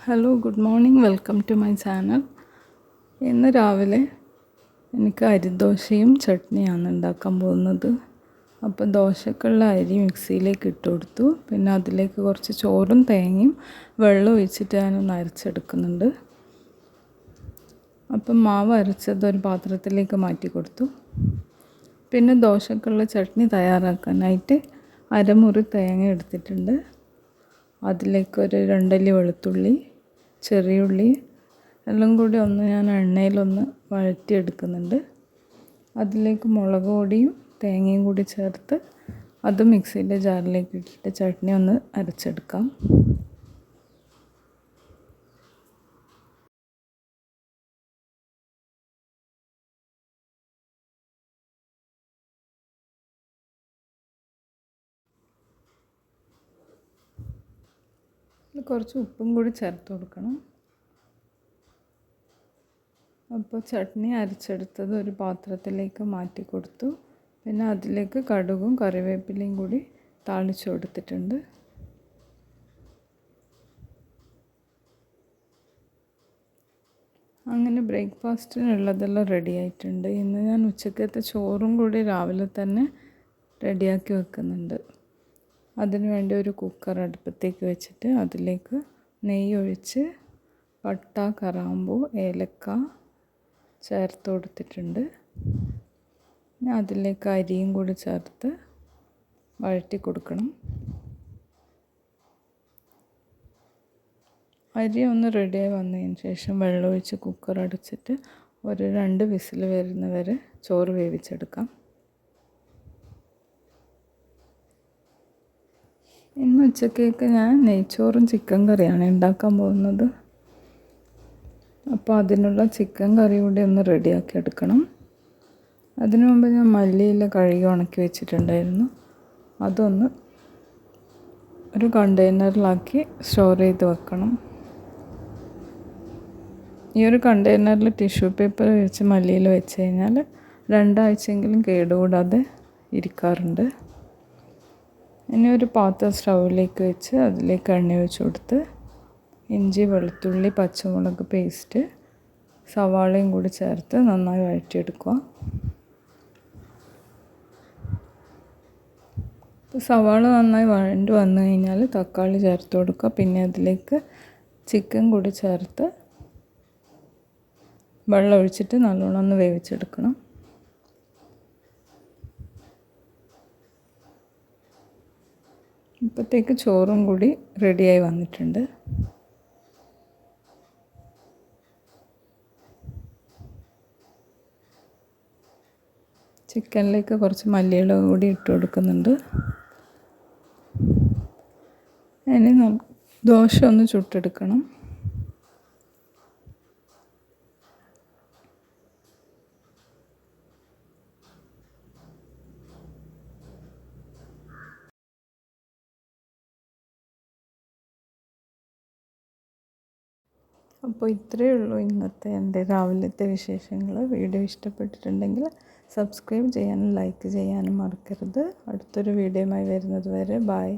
Hello, good morning. Welcome to my channel. ഇന്ന് രാവിലെ എനിക്ക് അരിദോശയും ചട്നിയാണ് ഉണ്ടാക്കാൻ പോകുന്നത്. അപ്പോൾ ദോശക്കുള്ള അരി മിക്സിയിലേക്ക് ഇട്ട് കൊടുത്തു. പിന്നെ അതിലേക്ക് കുറച്ച് ചോറും തേങ്ങയും വെള്ളം ഒഴിച്ചിട്ട് ഞാനൊന്ന് അരച്ചെടുക്കുന്നുണ്ട്. അപ്പം മാവ് അരച്ചത് ഒരു പാത്രത്തിലേക്ക് മാറ്റി കൊടുത്തു. പിന്നെ ദോശക്കുള്ള ചട്നി തയ്യാറാക്കാനായിട്ട് അരമുറി തേങ്ങ എടുത്തിട്ടുണ്ട്. അതിലേക്കൊരു 2 അല്ലി വെളുത്തുള്ളി, ചെറിയ ഉള്ളി എല്ലാം കൂടി ഞാൻ എണ്ണയിലൊന്ന് വഴറ്റിയെടുക്കുന്നുണ്ട്. അതിലേക്ക് മുളക് പൊടിയും തേങ്ങയും കൂടി ചേർത്ത് അത് മിക്സിയുടെ ജാറിലേക്ക് ഇട്ടിട്ട് ചട്നി ഒന്ന് അരച്ചെടുക്കാം. കുറച്ച് ഉപ്പും കൂടി ചേർത്ത് കൊടുക്കണം. അപ്പോൾ ചട്നി അരച്ചെടുത്തത് ഒരു പാത്രത്തിലേക്ക് മാറ്റി കൊടുത്തു. പിന്നെ അതിലേക്ക് കടുകും കറിവേപ്പിലയും കൂടി താളിച്ചു കൊടുത്തിട്ടുണ്ട്. അങ്ങനെ ബ്രേക്ക്ഫാസ്റ്റിനുള്ളതെല്ലാം റെഡി ആയിട്ടുണ്ട്. ഇന്ന് ഞാൻ ഉച്ചക്കത്തെ ചോറും കൂടി രാവിലെ തന്നെ റെഡിയാക്കി വെക്കുന്നുണ്ട്. അതിനുവേണ്ടി ഒരു കുക്കർ അടുപ്പത്തേക്ക് വെച്ചിട്ട് അതിലേക്ക് നെയ്യ് ഒഴിച്ച് പട്ട, കറാമ്പൂ, ഏലക്ക ചേർത്ത് കൊടുത്തിട്ടുണ്ട്. പിന്നെ അതിലേക്ക് അരിയും കൂടി ചേർത്ത് വഴറ്റി കൊടുക്കണം. അരി ഒന്ന് റെഡിയായി വന്നതിന് ശേഷം വെള്ളമൊഴിച്ച് കുക്കർ അടച്ചിട്ട് ഒരു 2 വിസിൽ വരുന്നവരെ ചോറ് വേവിച്ചെടുക്കാം. ഇന്ന് ഉച്ചക്കേക്ക് ഞാൻ നെയ്ച്ചോറും ചിക്കൻ കറിയാണ് ഉണ്ടാക്കാൻ പോകുന്നത്. അപ്പോൾ അതിനുള്ള ചിക്കൻ കറി കൂടി ഒന്ന് റെഡിയാക്കി എടുക്കണം. അതിനു മുമ്പ് ഞാൻ മല്ലിയില കഴുകി ഉണക്കി വെച്ചിട്ടുണ്ടായിരുന്നു. അതൊന്ന് ഒരു കണ്ടെയ്നറിലാക്കി സ്റ്റോർ ചെയ്ത് വെക്കണം. ഈ ഒരു കണ്ടെയ്നറിൽ ടിഷ്യൂ പേപ്പർ വെച്ച് മല്ലിയില വെച്ച് കഴിഞ്ഞാൽ 2 ആഴ്ചയെങ്കിലും കേടുകൂടാതെ ഇരിക്കാറുണ്ട്. ഇനി ഒരു പാത്രം സ്റ്റൗവിലേക്ക് വെച്ച് അതിലേക്ക് എണ്ണ ഒഴിച്ച് കൊടുത്ത് ഇഞ്ചി, വെളുത്തുള്ളി, പച്ചമുളക് പേസ്റ്റ്, സവാളയും കൂടി ചേർത്ത് നന്നായി വഴറ്റിയെടുക്കുക. ഇപ്പോൾ സവാള നന്നായി വഴണ്ട് വന്നു കഴിഞ്ഞാൽ തക്കാളി ചേർത്ത് കൊടുക്കുക. പിന്നെ അതിലേക്ക് ചിക്കൻ കൂടി ചേർത്ത് വെള്ളം ഒഴിച്ചിട്ട് നല്ലോണം ഒന്ന് വേവിച്ചെടുക്കണം. ഇപ്പോഴത്തേക്ക് ചോറും കൂടി റെഡിയായി വന്നിട്ടുണ്ട്. ചിക്കനിലേക്ക് കുറച്ച് മല്ലിയില കൂടി ഇട്ട് കൊടുക്കുന്നുണ്ട്. ഇനി ദോശ ഒന്ന് ചുട്ടെടുക്കണം. അപ്പോൾ ഇത്രയേ ഉള്ളൂ ഇന്നത്തെ എൻ്റെ രാവിലത്തെ വിശേഷങ്ങൾ. വീഡിയോ ഇഷ്ടപ്പെട്ടിട്ടുണ്ടെങ്കിൽ സബ്സ്ക്രൈബ് ചെയ്യാനും ലൈക്ക് ചെയ്യാനും മറക്കരുത്. അടുത്തൊരു വീഡിയോയുമായി വരുന്നത് വരെ ബൈ.